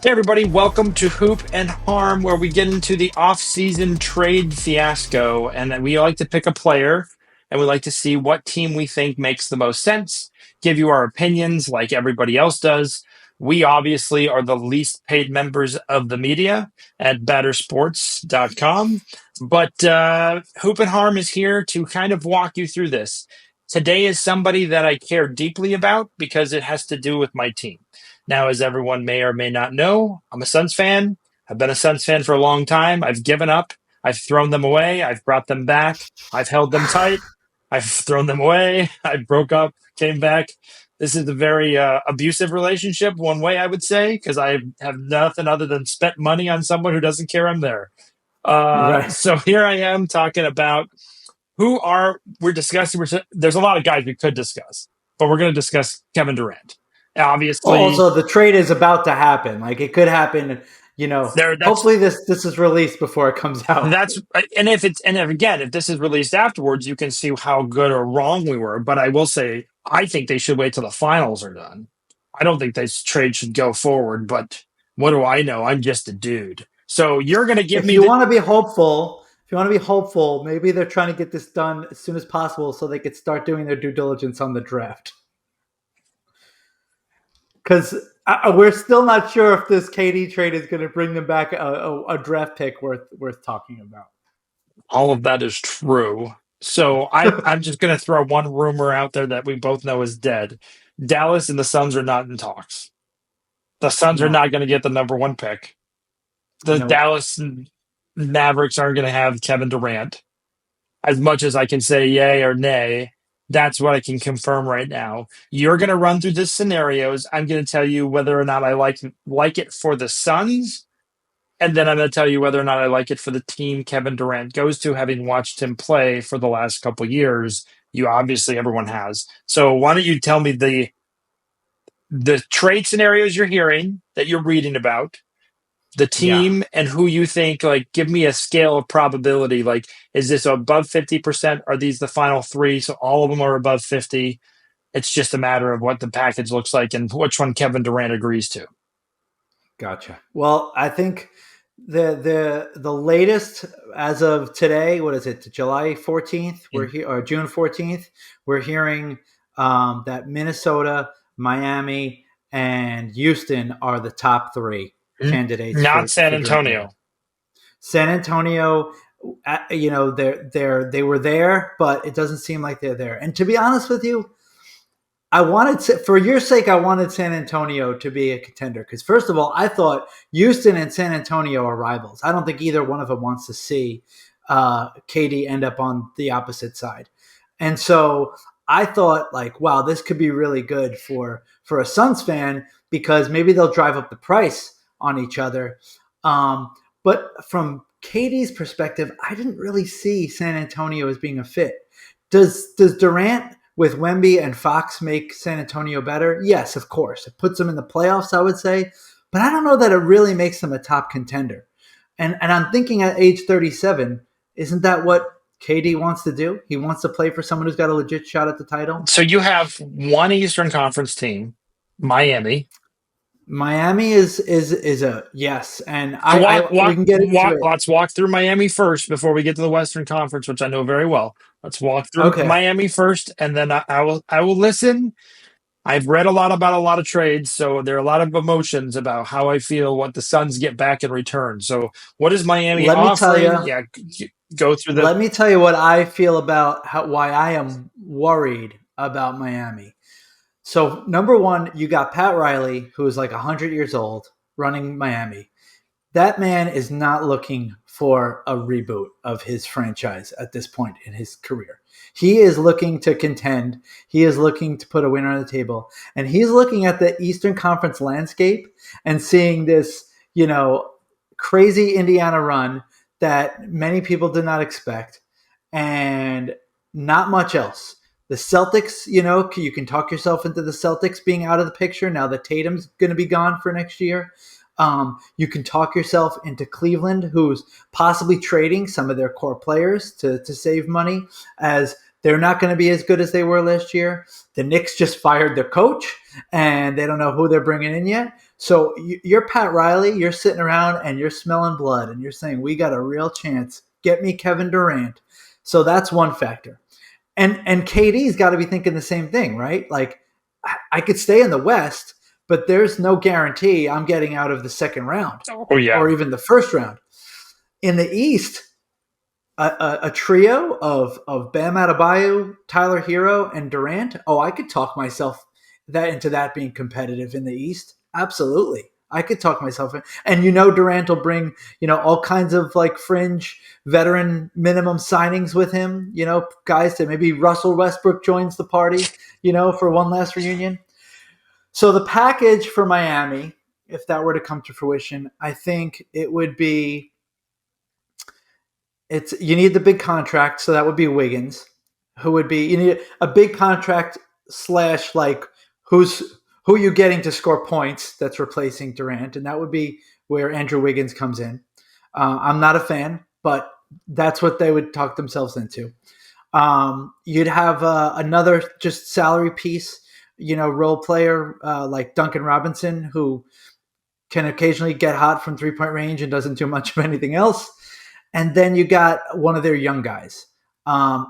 Hey everybody, welcome to Hoop and Harm, where we get into the off-season trade fiasco, and then we like to pick a player, and we like to see what team we think makes the most sense, give you our opinions like everybody else does. We obviously are the least paid members of the media at battersports.com, but Hoop and Harm is here to kind of walk you through this. Today is somebody that I care deeply about because it has to do with my team. Now, as everyone may or may not know, I'm a Suns fan. I've been a Suns fan for a long time. I've given up. I've thrown them away. I've brought them back. I've held them tight. I've thrown them away. I broke up, came back. This is a very abusive relationship, one way I would say, because I have nothing other than spent money on someone who doesn't care I'm there. Right. So here I am talking about we're discussing. There's a lot of guys we could discuss, but we're going to discuss Kevin Durant. Obviously, Also, the trade is about to happen. Like it could happen. there that's Hopefully this is released before it comes out. that's if this is released afterwards, you can see how good or wrong we were. But I will say, I think they should wait till the finals are done. I don't think this trade should go forward. But what do I know? I'm just a dude. So you're going to give If me you the want to be hopeful, maybe they're trying to get this done as soon as possible so they could start doing their due diligence on the draft. Because we're still not sure if this KD trade is going to bring them back a draft pick worth talking about. all of that is true. So I'm just going to throw one rumor out there that we both know is dead. Dallas and the Suns are not in talks. The Suns are No, not going to get the number one pick. The no. Dallas Mavericks aren't going to have Kevin Durant. As much as I can say yay or nay, that's what I can confirm right now. You're going to run through the scenarios. I'm going to tell you whether or not I like it for the Suns, and then I'm going to tell you whether or not I like it for the team Kevin Durant goes to, having watched him play for the last couple years. You obviously everyone has. So why don't you tell me the trade scenarios you're hearing that you're reading about, the Yeah. team and who you think, like, give me a scale of probability. Like, is this above 50%? Are these the final three? So all of them are above 50. It's just a matter of what the package looks like and which one Kevin Durant agrees to. Gotcha. Well, I think the latest as of today, what is it? July 14th, we're here, or June 14th, we're hearing that Minnesota, Miami, and Houston are the top three candidates Not San for Durant. Antonio. San Antonio, they were there, but it doesn't seem like they're there. And to be honest with you, for your sake, I wanted San Antonio to be a contender because, first of all, I thought Houston and San Antonio are rivals. I don't think either one of them wants to see KD end up on the opposite side, and so I thought, like, wow, this could be really good for a Suns fan because maybe they'll drive up the price on each other. But from KD's perspective, I didn't really see San Antonio as being a fit. Does Durant with Wemby and Fox make San Antonio better? Yes, of course. It puts them in the playoffs, I would say. But I don't know that it really makes them a top contender. And I'm thinking at age 37, isn't that what KD wants to do? He wants to play for someone who's got a legit shot at the title. So you have one Eastern Conference team, Miami. Miami is a yes, and So we can get into it. let's walk through Miami first before we get to the Western Conference, which I know very well. Let's walk through Okay, Miami first, and then I will listen. I've read a lot about a lot of trades, so there are a lot of emotions about how I feel what the Suns get back in return. So what is Miami let me tell offering? you. Yeah, go through the. Let me tell you what I feel about why I am worried about Miami. So, number one, you got Pat Riley, who is like 100 years old, running Miami. That man is not looking for a reboot of his franchise at this point in his career. He is looking to contend. He is looking to put a winner on the table. And he's looking at the Eastern Conference landscape and seeing this, crazy Indiana run that many people did not expect and not much else. The Celtics, you can talk yourself into the Celtics being out of the picture now that Tatum's going to be gone for next year. You can talk yourself into Cleveland, who's possibly trading some of their core players to save money, as they're not going to be as good as they were last year. The Knicks just fired their coach, and they don't know who they're bringing in yet. So you're Pat Riley. You're sitting around and you're smelling blood, and you're saying we got a real chance. Get me Kevin Durant. So that's one factor. And KD's got to be thinking the same thing, right? Like I could stay in the West, but there's no guarantee I'm getting out of the second round Oh yeah. or even the first round. In the East, a trio of Bam Adebayo, Tyler Hero, and Durant. Oh, I could talk myself into that being competitive in the East. Absolutely, I could talk myself in. And Durant will bring all kinds of like fringe veteran minimum signings with him. Guys that maybe Russell Westbrook joins the party. For one last reunion. So the package for Miami, if that were to come to fruition, I think it would be. You need the big contract, so that would be Wiggins, who would be you need a big contract / like who you getting to score points that's replacing Durant, and that would be where Andrew Wiggins comes in. I'm not a fan, but that's what they would talk themselves into. You'd have another just salary piece, role player like Duncan Robinson, who can occasionally get hot from 3-point range and doesn't do much of anything else. And then you got one of their young guys. I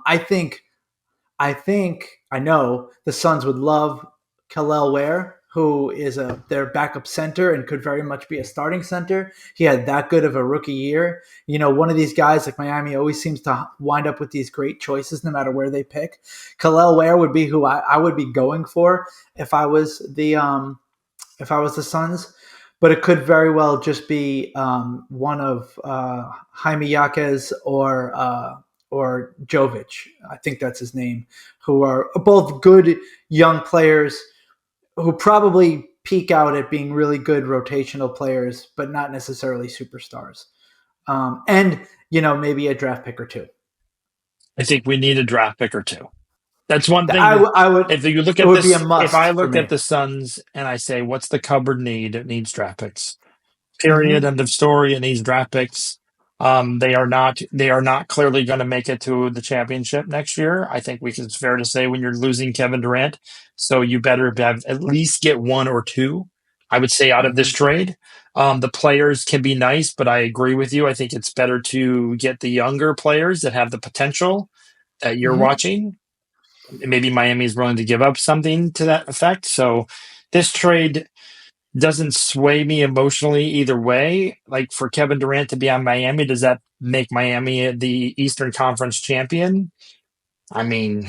know the Suns would love Kel'el Ware, who is their backup center and could very much be a starting center. He had that good of a rookie year. One of these guys like Miami always seems to wind up with these great choices no matter where they pick. Kel'el Ware would be who I would be going for if I was the Suns. But it could very well just be one of Jaime Jaquez or Jovic. I think that's his name, who are both good young players who probably peak out at being really good rotational players, but not necessarily superstars. And maybe a draft pick or two. I think we need a draft pick or two. That's one thing. I would. If you look It at would be a this, if I must for look at me. the Suns and I say, what's the cupboard need? It needs draft picks. Mm-hmm. Period. End of story. It needs draft picks. They are not clearly going to make it to the championship next year. I think it's fair to say when you're losing Kevin Durant, so you better have at least get one or two. I would say out of this Mm-hmm. trade, the players can be nice, but I agree with you. I think it's better to get the younger players that have the potential that you're Mm-hmm. watching. Maybe Miami is willing to give up something to that effect. So this trade doesn't sway me emotionally either way. Like for Kevin Durant to be on Miami, does that make Miami the Eastern Conference champion? I mean,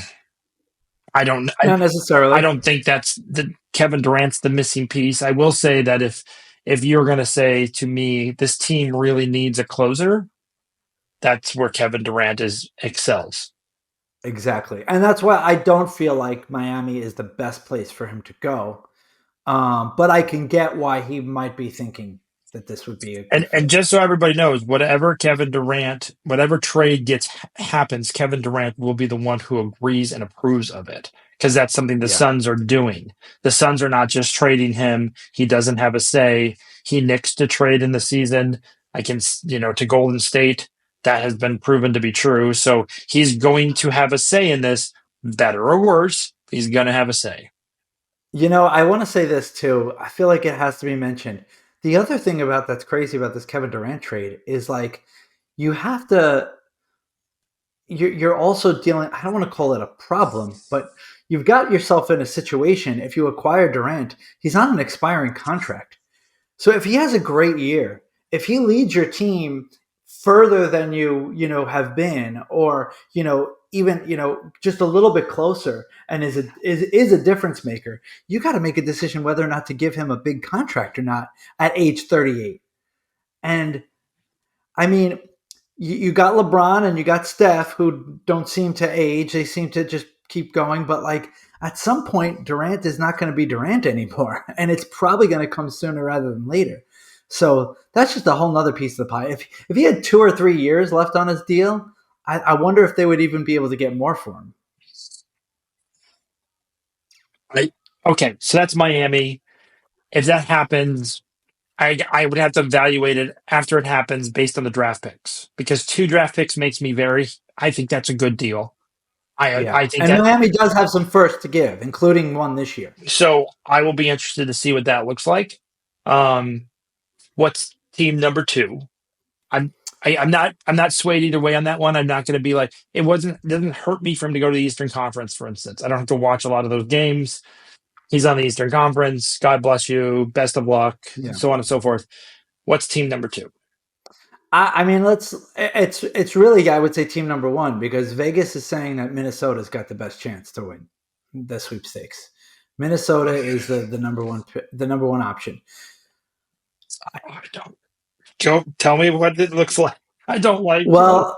I don't. Not I necessarily. don't think that's the Kevin Durant's the missing piece. I will say that if you're going to say to me this team really needs a closer, that's where Kevin Durant is excels. Exactly. And that's why I don't feel like Miami is the best place for him to go. But I can get why he might be thinking that this would be a good And fit. just so everybody knows, whatever trade happens, Kevin Durant will be the one who agrees and approves of it because that's something the Yeah. Suns are doing. The Suns are not just trading him; he doesn't have a say. He nixed to trade in the season. To Golden State. That has been proven to be true. So he's going to have a say in this, better or worse. He's going to have a say. I want to say this too. I feel like it has to be mentioned. The other thing that's crazy about this Kevin Durant trade is like you have to you're also dealing, I don't want to call it a problem, but you've got yourself in a situation. If you acquire Durant, he's on an expiring contract. So if he has a great year, if he leads your team further than you have been, or even just a little bit closer, and is a difference maker, you got to make a decision whether or not to give him a big contract or not at age 38. And I mean, you got LeBron and you got Steph, who don't seem to age; they seem to just keep going. But like at some point, Durant is not going to be Durant anymore, and it's probably going to come sooner rather than later. So that's just a whole nother piece of the pie. If he had 2 or 3 years left on his deal, I wonder if they would even be able to get more for him. Right? Okay, so that's Miami. If that happens, I would have to evaluate it after it happens based on the draft picks because 2 draft picks makes me very. I think that's a good deal. Yeah, I think and that. Miami does have some firsts to give, including one this year. So I will be interested to see what that looks like. Um, what's team number two? I'm I'm not swayed either way on that one. I'm not going to be like it doesn't hurt me for him to go to the Eastern Conference, for instance. I don't have to watch a lot of those games. He's on the Eastern Conference. God bless you. Best of luck. Yeah. So on and so forth. What's team number two? I mean, it's really I would say team number one because Vegas is saying that Minnesota's got the best chance to win the sweepstakes. Minnesota is the number one option. I don't tell me what it looks like. I don't like. Well,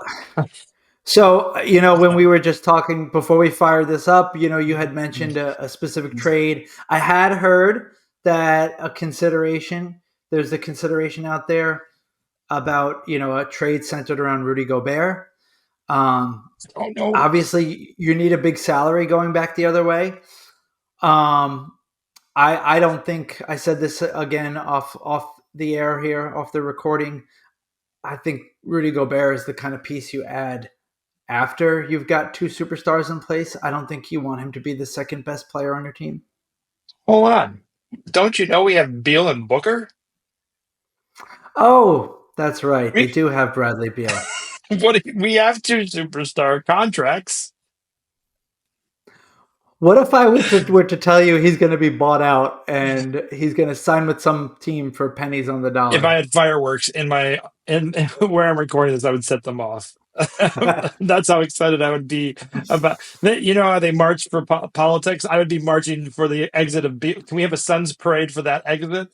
so when we were just talking before we fired this up, you had mentioned a specific trade. I had heard that there's a consideration out there about a trade centered around Rudy Gobert. Oh no. Obviously, you need a big salary going back the other way. Um, I don't think I said this again off the air here, off the recording. I think Rudy Gobert is the kind of piece you add after you've got two superstars in place. I don't think you want him to be the second best player on your team. Hold on. Don't you know we have Beal and Booker? Oh, that's right. They We do have Bradley Beal. we have two superstar contracts. What if I were to tell you he's going to be bought out and he's going to sign with some team for pennies on the If I dollar? had fireworks in where I'm recording this, I would set them off. That's how excited I would be about. You know how they march for politics? I would be marching for the exit of Beal. Can we have a Suns parade for that exit?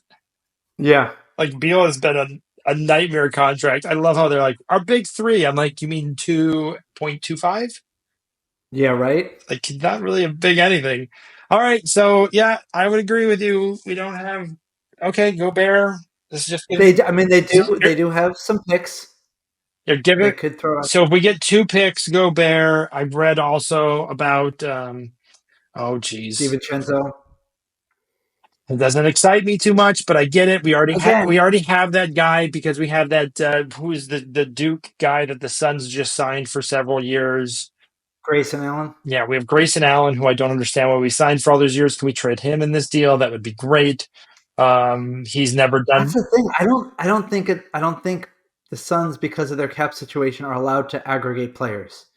Yeah. Like Beal has been a nightmare contract. I love how they're like our big three. I'm like, you mean 2.25? Yeah, right? Like not really a big anything. All right, so yeah, I would agree with you. We don't have okay, Gobert. This is just I mean, you're, they do have some picks you're they giving. could throw out. So if we get two picks, Gobert. I've read also about. Oh, geez, DiVincenzo. it doesn't excite me too much, but I get it. Again, We already have that guy because we have that who's the Duke guy that the Suns just signed for several years. Grayson Allen. Yeah, we have Grayson Allen, who I don't understand why we signed for all those years. Can we trade him in this deal? That would be great. He's never That's done. the thing. I don't think the Suns, because of their cap situation, are allowed to aggregate players.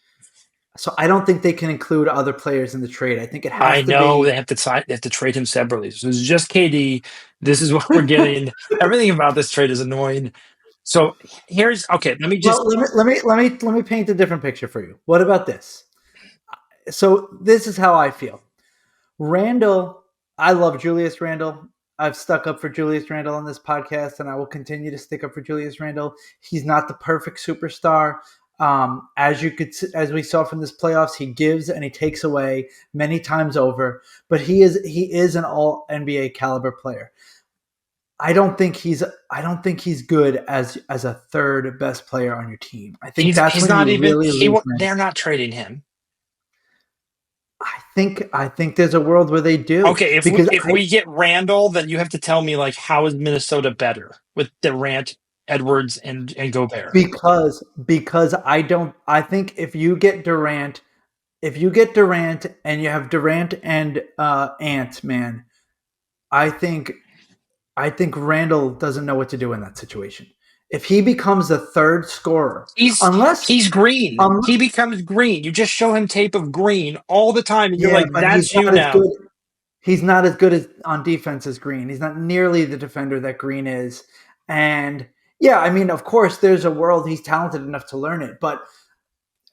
So I don't think they can include other players in the trade. I think it I has to know be. they have to sign. They have to trade him separately. So it's just KD. This is what we're getting. Everything about this trade is annoying. So here's okay. Let me just. Well, let me paint a different picture for you. What about this? So this is how I feel. Randall, I love Julius Randall. I've stuck up for Julius Randall on this podcast, and I will continue to stick up for Julius Randall. He's not the perfect superstar. As we saw from this playoffs, he gives and he takes away many times over. But he is an All NBA caliber player. I don't think he's good as a third best player on your team. I think that's He's when not you even. really lose him. They're not trading him. I think there's a world where they do Okay, because if we get Randall, then you have to tell me like how is Minnesota better with Durant, Edwards, and Gobert? because I think if you get Durant and you have Durant and Ant man, I think Randall doesn't know what to do in that situation. If he becomes a third scorer, unless He's green. um He becomes green. You just show him tape of green all the time, and you're yeah, like, but he's "That's you not as now." good. He's not as good as on defense as Green. He's not nearly the defender that Green is. And yeah, I mean, of course, there's a world he's talented enough to learn it, but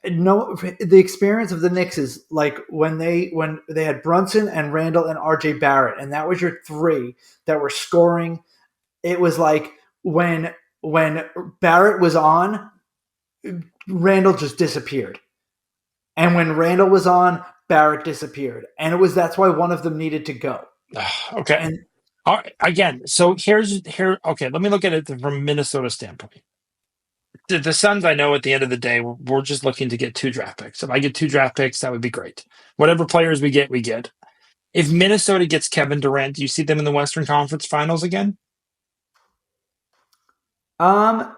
no, the experience of the Knicks is like when they had Brunson and Randall and RJ Barrett, and that was your three that were scoring. It was like when Barrett was on, Randall just disappeared. And when Randall was on, Barrett disappeared. And that's why one of them needed to go. Okay. And All right. Again, so here. Okay, let me look at it from Minnesota standpoint. The Suns, I know at the end of the day, we're just looking to get two draft picks. If I get two draft picks, that would be great. Whatever players we get, we get. If Minnesota gets Kevin Durant, do you see them in the Western Conference Finals again? um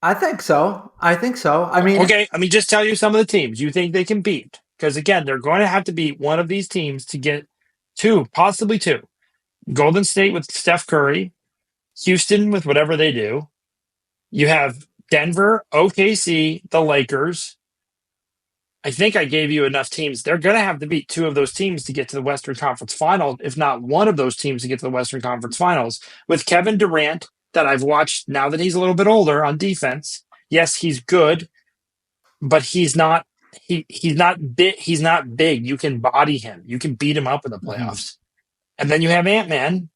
I think so. I think so. I mean, Okay, let me just tell you some of the teams you think they can beat. because again, they're going to have to beat one of these teams to get two, possibly two. Golden State with Steph Curry, Houston with whatever they do. You have Denver, OKC, the Lakers. I think I gave you enough teams. They're going to have to beat two of those teams to get to the Western Conference Finals, if not one of those teams to get to the Western Conference Finals. With Kevin Durant, that I've watched now that he's a little bit older on defense. Yes, he's good, but he's not big. He's not big. You can body him. You can beat him up in the Mhm. playoffs. And then you have Ant-Man,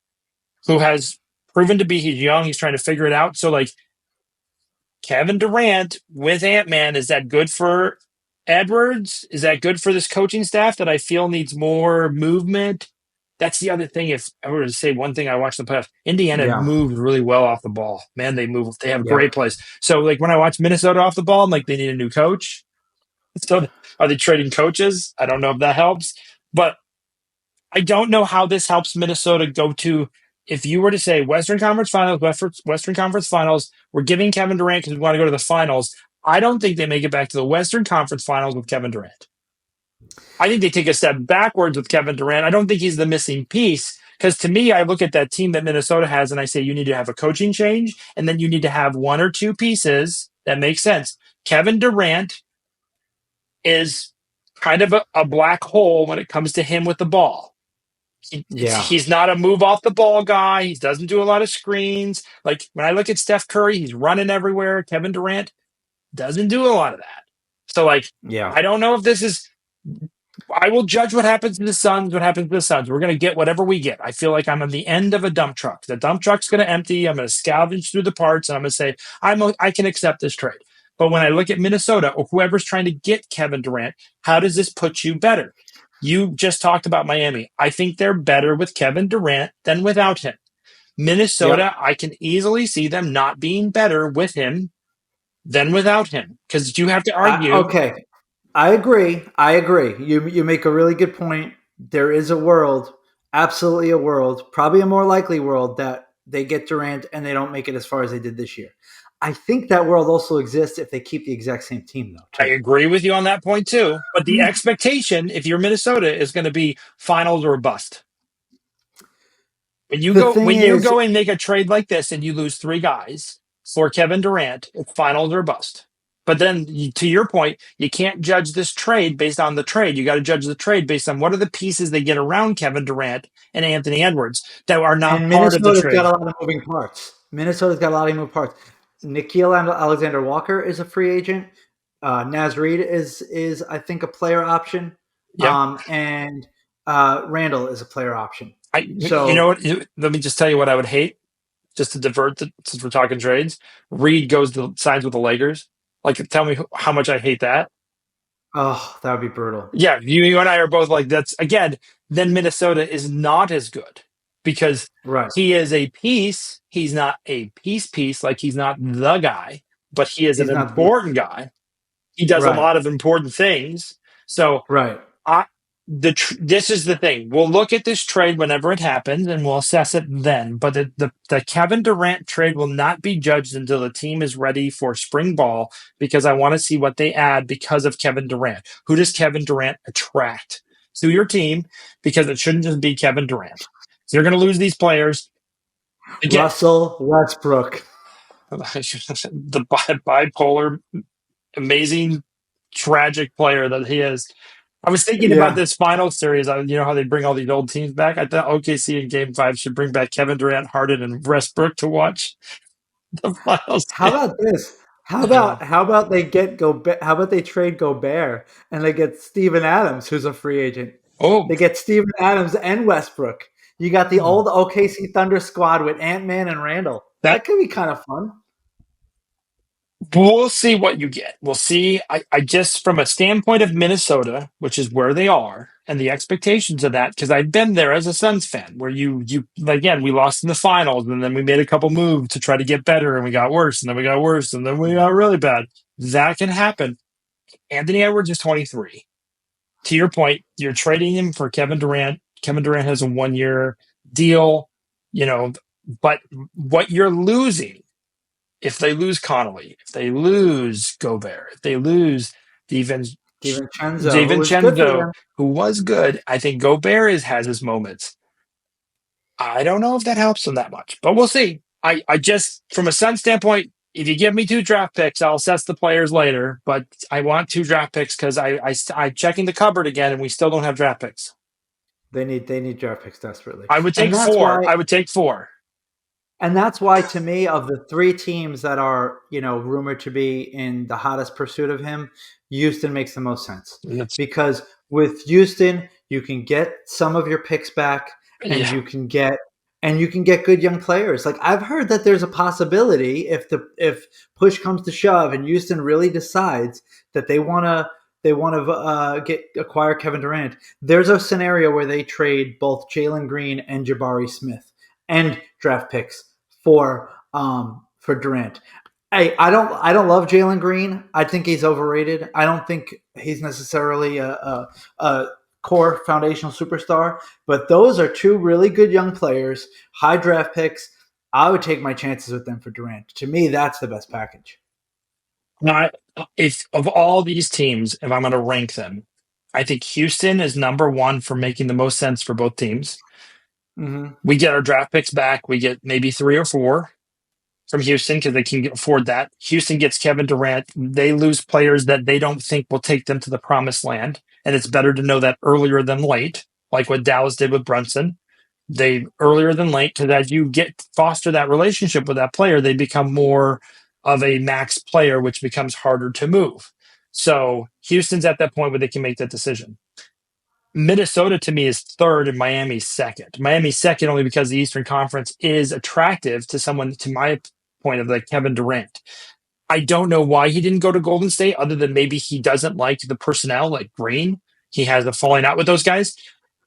who has proven to be he's young. He's trying to figure it out. So like Kevin Durant with Ant-Man, is that good for Edwards? Is that good for this coaching staff that I feel needs more movement? That's the other thing. If I were to say one thing I watched in the playoffs, Indiana Yeah. moved really well off the ball. Man, they move. They have Yep. great plays. So like when I watch Minnesota off the ball, I'm like, they need a new coach. So are they trading coaches? I don't know if that helps, but I don't know how this helps Minnesota go to. If you were to say Western Conference Finals, Western Conference Finals, we're giving Kevin Durant because we want to go to the finals. I don't think they make it back to the Western Conference Finals with Kevin Durant. I think they take a step backwards with Kevin Durant. I don't think he's the missing piece because to me, I look at that team that Minnesota has and I say you need to have a coaching change and then you need to have one or two pieces that make sense. Kevin Durant is kind of a black hole when it comes to him with the ball. Yeah. He's not a move off the ball guy. He doesn't do a lot of screens. Like when I look at Steph Curry, he's running everywhere. Kevin Durant doesn't do a lot of that. So like, Yeah. I don't know if this is. I will judge what happens to the Suns. What happens to the Suns? We're going to get whatever we get. I feel like I'm on the end of a dump truck. The dump truck's going to empty. I'm going to scavenge through the parts, and I'm going to say I can accept this trade. But when I look at Minnesota or whoever's trying to get Kevin Durant, how does this put you better? You just talked about Miami. I think they're better with Kevin Durant than without him. Minnesota, Yep. I can easily see them not being better with him than without him because you have to argue. Okay. I agree. I agree. You make a really good point. There is a world, absolutely a world, probably a more likely world that they get Durant and they don't make it as far as they did this year. I think that world also exists if they keep the exact same team, though. I Too. agree with you on that point too. But the expectation, if you're Minnesota, is going to be finals or bust. The thing When you is, go and make a trade like this and you lose three guys for Kevin Durant, it's finals or bust. But then, to your point, you can't judge this trade based on the trade. You got to judge the trade based on what are the pieces they get around Kevin Durant and Anthony Edwards that are not and part of the Minnesota's got trade. a lot of moving parts. Minnesota's got a lot of moving parts. Nikhil Alexander Walker is a free agent. Naz Reid is I think a player option, Yeah, and Randall is a player option. you know So what? Let me just tell you what I would hate, just to divert since we're talking trades. Reed goes to signs with the Lakers. Like, tell me how much I hate that. oh, that would be brutal. Yeah, you and I are both like that's again. Then Minnesota is not as good because Right. he is a piece. He's not a piece. Like he's not the guy, but he is an He's not the important guy. He does a right. lot of important things. So Right. I this is the thing. We'll look at this trade whenever it happens, and we'll assess it then. But the Kevin Durant trade will not be judged until the team is ready for spring ball because I want to see what they add because of Kevin Durant. Who does Kevin Durant attract to your team? Because it shouldn't just be Kevin Durant. So you're going to lose these players again. Russell Westbrook. The bipolar, amazing, tragic player that he is. I was thinking about Yeah. this final series. You know how they bring all these old teams back. I thought OKC in Game 5 should bring back Kevin Durant, Harden, and Westbrook to watch the final How series. about this? Uh, How about they get How about they trade Gobert and they get Steven Adams, who's a free agent. oh, They get Steven Adams and Westbrook. You got the old OKC Thunder squad with Ant Man and Randall. that That could be kind of fun. we'll see what you get. We'll see. I just from a standpoint of Minnesota, which is where they are, and the expectations of that, because I've been there as a Suns fan, where you again we lost in the finals, and then we made a couple moves to try to get better, and we got worse, and then we got worse, and then we got really bad. That can happen. Anthony Edwards is 23. To your point, you're trading him for Kevin Durant. Kevin Durant has a 1 year deal, you know, but what you're losing if they lose Connolly, if they lose Gobert, if they lose defense, DiVincenzo, who was good for DiVincenzo, them. who was good. I think Gobert has his moments. I don't know if that helps them that much, but we'll see. I just, from a Sun standpoint, if you give me 2 draft picks, I'll assess the players later. But I want 2 draft picks because I'm checking the cupboard again, and we still don't have draft picks. They need draft picks desperately, I would and take that's 4. why I would take 4. And that's why, to me, of the 3 teams that are, rumored to be in the hottest pursuit of him, Houston makes the most sense. That's, Because with Houston, you can get some of your picks back, and yeah, you can get good young players. Like, I've heard that there's a possibility, if push comes to shove and Houston really decides that they want to acquire Kevin Durant, there's a scenario where they trade both Jalen Green and Jabari Smith and draft picks for Durant. I don't love Jalen Green. I think he's overrated. I don't think he's necessarily a core foundational superstar. But those are 2 really good young players, high draft picks. I would take my chances with them for Durant. To me, that's the best package. not if of all these teams, if I'm going to rank them, I think Houston is number 1 for making the most sense for both teams. Mm-hmm. We get our draft picks back. We get maybe 3 or 4 from Houston because they can afford that. Houston gets Kevin Durant. They lose players that they don't think will take them to the promised land. And it's better to know that earlier than late, like what Dallas did with Brunson. They earlier than late, because as you get foster that relationship with that player, they become more of a max player, which becomes harder to move. So Houston's at that point where they can make that decision. Minnesota to me is 3rd and Miami's 2nd. Miami's 2nd only because the Eastern Conference is attractive to someone, to my point of like Kevin Durant. I don't know why he didn't go to Golden State, other than maybe he doesn't like the personnel, like Green. He has a falling out with those guys.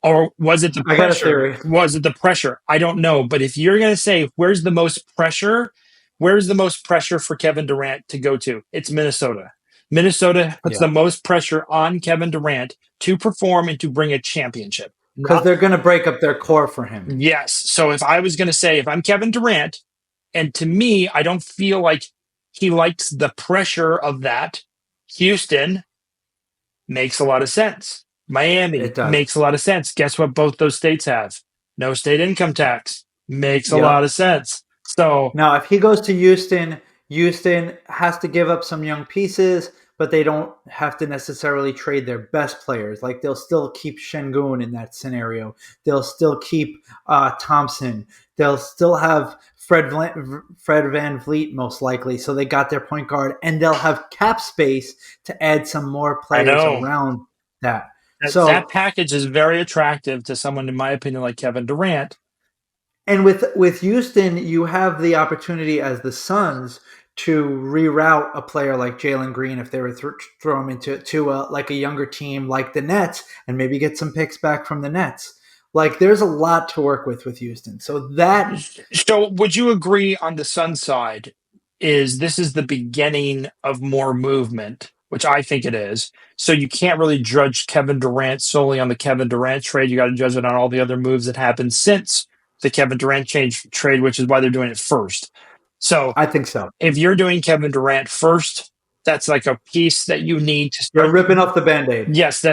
Or was it the I got a pressure? theory. Was it the pressure? I don't know. But if you're going to say where's the most pressure for Kevin Durant to go to? It's Minnesota. Minnesota puts Yeah, the most pressure on Kevin Durant to perform and to bring a championship. because Not they're going to break up their core for him. yes. So if I was going to say, if I'm Kevin Durant, and to me, I don't feel like he likes the pressure of that. Houston makes a lot of sense. Miami It does. makes a lot of sense. Guess what both those states have? No state income tax. Makes a lot Yep. of sense. So Now, if he goes to Houston, Houston has to give up some young pieces, but they don't have to necessarily trade their best players. Like, they'll still keep Şengün in that scenario. They'll still keep Thompson. They'll still have Fred Van Vliet most likely. So they got their point guard, and they'll have cap space to add some more I players know around that. that So, package is very attractive to someone, in my opinion, like Kevin Durant. and with Houston, you have the opportunity as the Suns to reroute a player like Jalen Green if they were throw him into like a younger team like the Nets, and maybe get some picks back from the Nets. Like, there's a lot to work with Houston. So that So, would you agree on the Sun side? Is this is the beginning of more movement, which I think it is. So you can't really judge Kevin Durant solely on the Kevin Durant trade. You got to judge it on all the other moves that happened since the Kevin Durant trade, which is why they're doing it first. So I think so. if you're doing Kevin Durant first, that's like a piece that you need to You're start. ripping off the Band-Aid. Yes,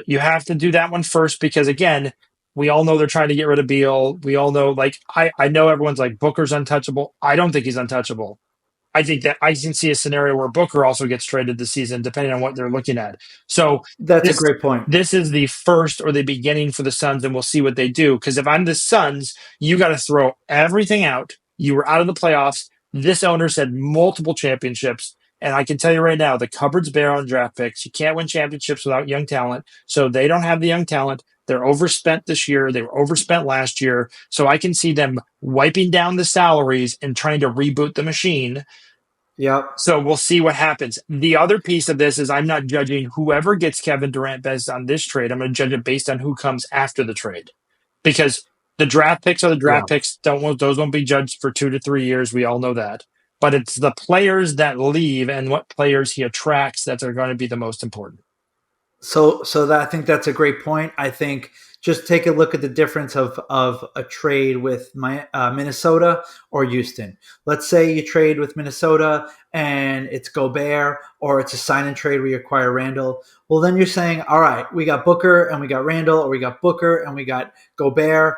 you have to do that one first because again, we all know they're trying to get rid of Beal. We all know, like, I know everyone's like Booker's untouchable. I don't think he's untouchable. I think that I can see a scenario where Booker also gets traded this season, depending on what they're looking at. So That's a this great point. this is the first or the beginning for the Suns, and we'll see what they do. Because if I'm the Suns, you got to throw everything out. You were out of the playoffs. This owner said multiple championships. And I can tell you right now, the cupboard's bare on draft picks. You can't win championships without young talent. So they don't have the young talent. They're overspent this year. They were overspent last year. So I can see them wiping down the salaries and trying to reboot the machine. Yep. So we'll see what happens. The other piece of this is I'm not judging whoever gets Kevin Durant based on this trade. I'm going to judge it based on who comes after the trade, because the draft picks are the Yeah. draft picks. Those won't be judged for 2 to 3 years. We all know that. But it's the players that leave and what players he attracts that are going to be the most important. So that I think that's a great point. I think just take a look at the difference of a trade with Minnesota or Houston. Let's say you trade with Minnesota and it's Gobert, or it's a sign and trade where you acquire Randall. Well, then you're saying, all right, we got Booker and we got Randall, or we got Booker and we got Gobert.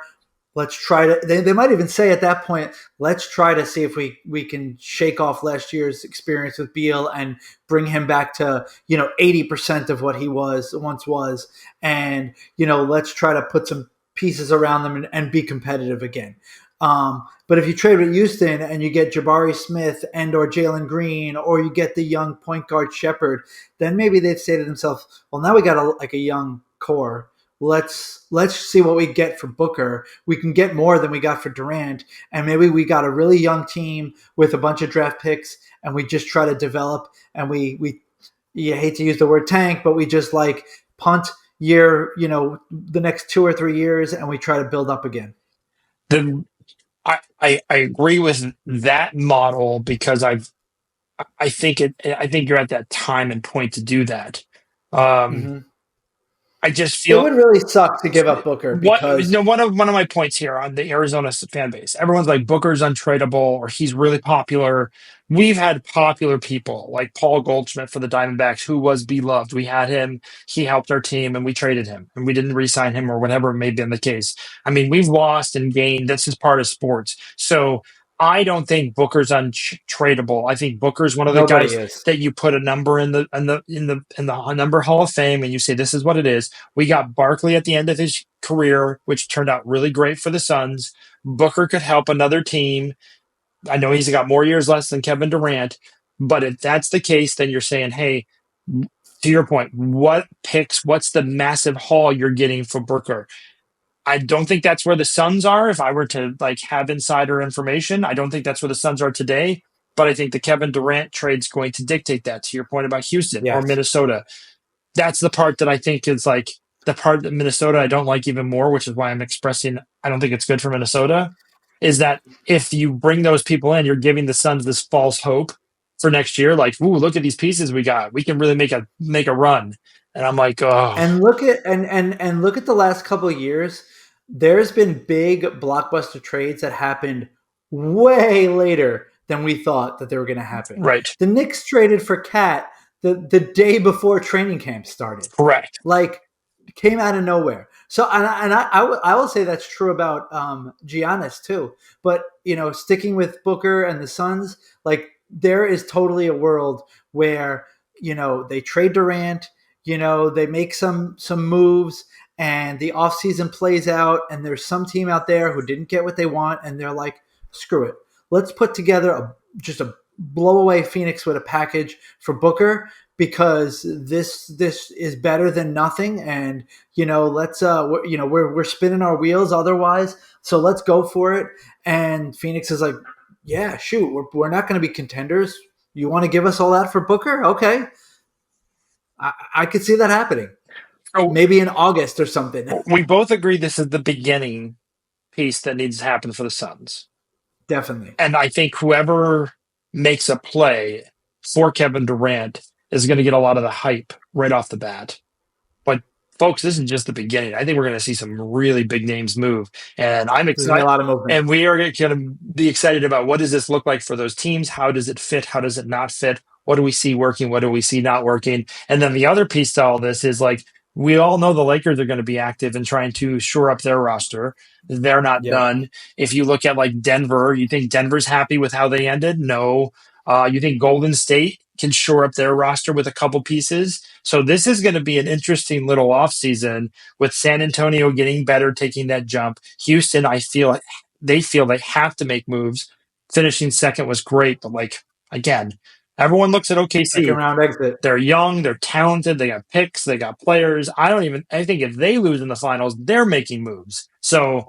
Let's try to. They might even say at that point, let's try to see if we can shake off last year's experience with Beal and bring him back to 80% of what he once was, and let's try to put some pieces around them and be competitive again. But if you trade with Houston and you get Jabari Smith and or Jalen Green, or you get the young point guard Shepherd, then maybe they'd say to themselves, well, now we got a young core. Let's see what we get for Booker. We can get more than we got for Durant, and maybe we got a really young team with a bunch of draft picks, and we just try to develop. And we you hate to use the word tank, but we just like punt the next 2 or 3 years, and we try to build up again. I agree with that model because I think you're at that time and point to do that. Mm-hmm. I just It feel would really suck to give up Booker because one of my points here on the Arizona fan base. Everyone's like Booker's untradeable or he's really popular. We've had popular people like Paul Goldschmidt for the Diamondbacks, who was beloved. We had him, he helped our team, and we traded him, and we didn't re-sign him or whatever may have been the case. I mean, we've lost and gained. This is part of sports. So I don't think Booker's untradeable. I think Booker's one of the nobody guys is. that you put a number in the number Hall of Fame, and you say this is what it is. We got Barkley at the end of his career, which turned out really great for the Suns. Booker could help another team. I know he's got more years less than Kevin Durant, but if that's the case, then you're saying, hey, to your point, what's the massive haul you're getting for Booker? I don't think that's where the Suns are. If I were to have insider information, I don't think that's where the Suns are today. But I think the Kevin Durant trade's going to dictate that. To your point about Houston or Yes. Minnesota, that's the part that I think is the part that Minnesota I don't like even more, which is why I'm expressing I don't think it's good for Minnesota, is that if you bring those people in, you're giving the Suns this false hope for next year. Like, ooh, look at these pieces we got. We can really make a run. And I'm like, oh. And look at and look at the last couple of years. There's been big blockbuster trades that happened way later than we thought that they were going to happen. Right. The Knicks traded for Cat the day before training camp started. Correct. Like, came out of nowhere. So, I will say that's true about Giannis too. But sticking with Booker and the Suns, like there is totally a world where they trade Durant, they make some moves, and the offseason plays out, and there's some team out there who didn't get what they want, and they're like, screw it. Let's put together just a blow away Phoenix with a package for Booker, because this is better than nothing, and let's we're spinning our wheels otherwise, so let's go for it. And Phoenix is like, yeah, shoot, we're not going to be contenders. You want to give us all that for Booker? Okay, I could see that happening. So maybe in August or something. we both agree this is the beginning piece that needs to happen for the Suns. Definitely. And I think whoever makes a play for Kevin Durant is going to get a lot of the hype right off the bat. But folks, this is just the beginning. I think we're going to see some really big names move, and I'm excited. A lot of movement. And we are going to be excited about what does this look like for those teams? How does it fit? How does it not fit? What do we see working? What do we see not working? And then the other piece to all this is we all know the Lakers are going to be active in trying to shore up their roster. They're not done. If you look at Denver, you think Denver's happy with how they ended? No. You think Golden State can shore up their roster with a couple pieces? So this is going to be an interesting little offseason with San Antonio getting better, taking that jump. Houston, I feel they have to make moves. Finishing second was great, but again, everyone looks at OKC. Second round exit. They're young, they're talented, they got picks, they got players. I think if they lose in the finals, they're making moves. So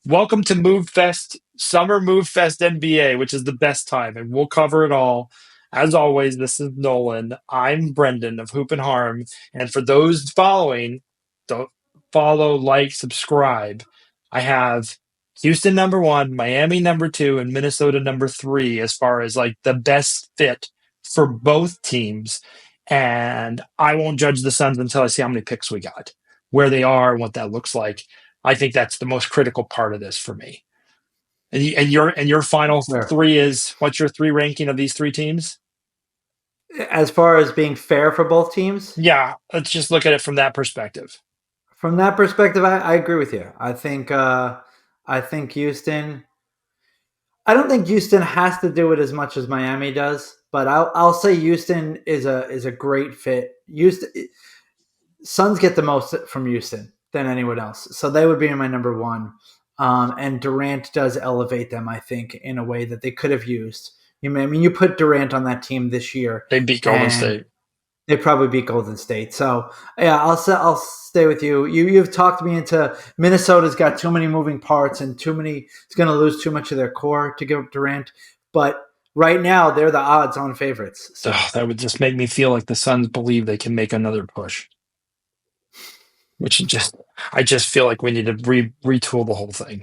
welcome to Move Fest, Summer Move Fest NBA, which is the best time, and we'll cover it all. As always, this is Nolan. I'm Brendan of Hoop and Harm, and for those following, don't follow, like, subscribe. I have Houston number 1, Miami number 2, and Minnesota number 3 as far as the best fit for both teams. And I won't judge the Suns until I see how many picks we got. where they are and what that looks like. I think that's the most critical part of this for me. And your final Fair. three is what's your three ranking of these three teams? As far as being fair for both teams, Yeah, let's just look at it from that perspective. from that perspective, I agree with you. I think Houston. I don't think Houston has to do it as much as Miami does, but I'll say Houston is a great fit. Houston Suns get the most from Houston than anyone else, so they would be my number one. And Durant does elevate them, I think, in a way that they could have used. I mean, you put Durant on that team this year, They beat Golden and State. they probably beat Golden State. So yeah, I'll stay with you. You've talked me into Minnesota's got too many moving parts and too many. It's going to lose too much of their core to give up Durant. But right now they're the odds-on favorites. So Ugh, that would just make me feel like the Suns believe they can make another push. Which just I just feel like we need to retool the whole thing.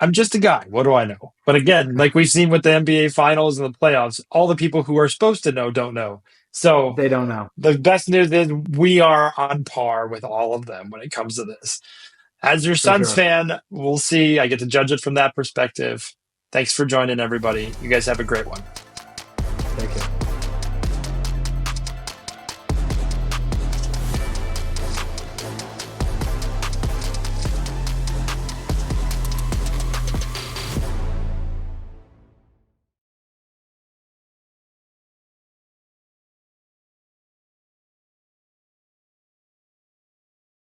I'm just a guy. What do I know? But again, like we've seen with the NBA finals and the playoffs, all the people who are supposed to know don't know. So they don't know the best news is we are on par with all of them when it comes to this. As your for Suns sure. fan, we'll see. I get to judge it from that perspective. Thanks for joining, everybody. You guys have a great one. Take care.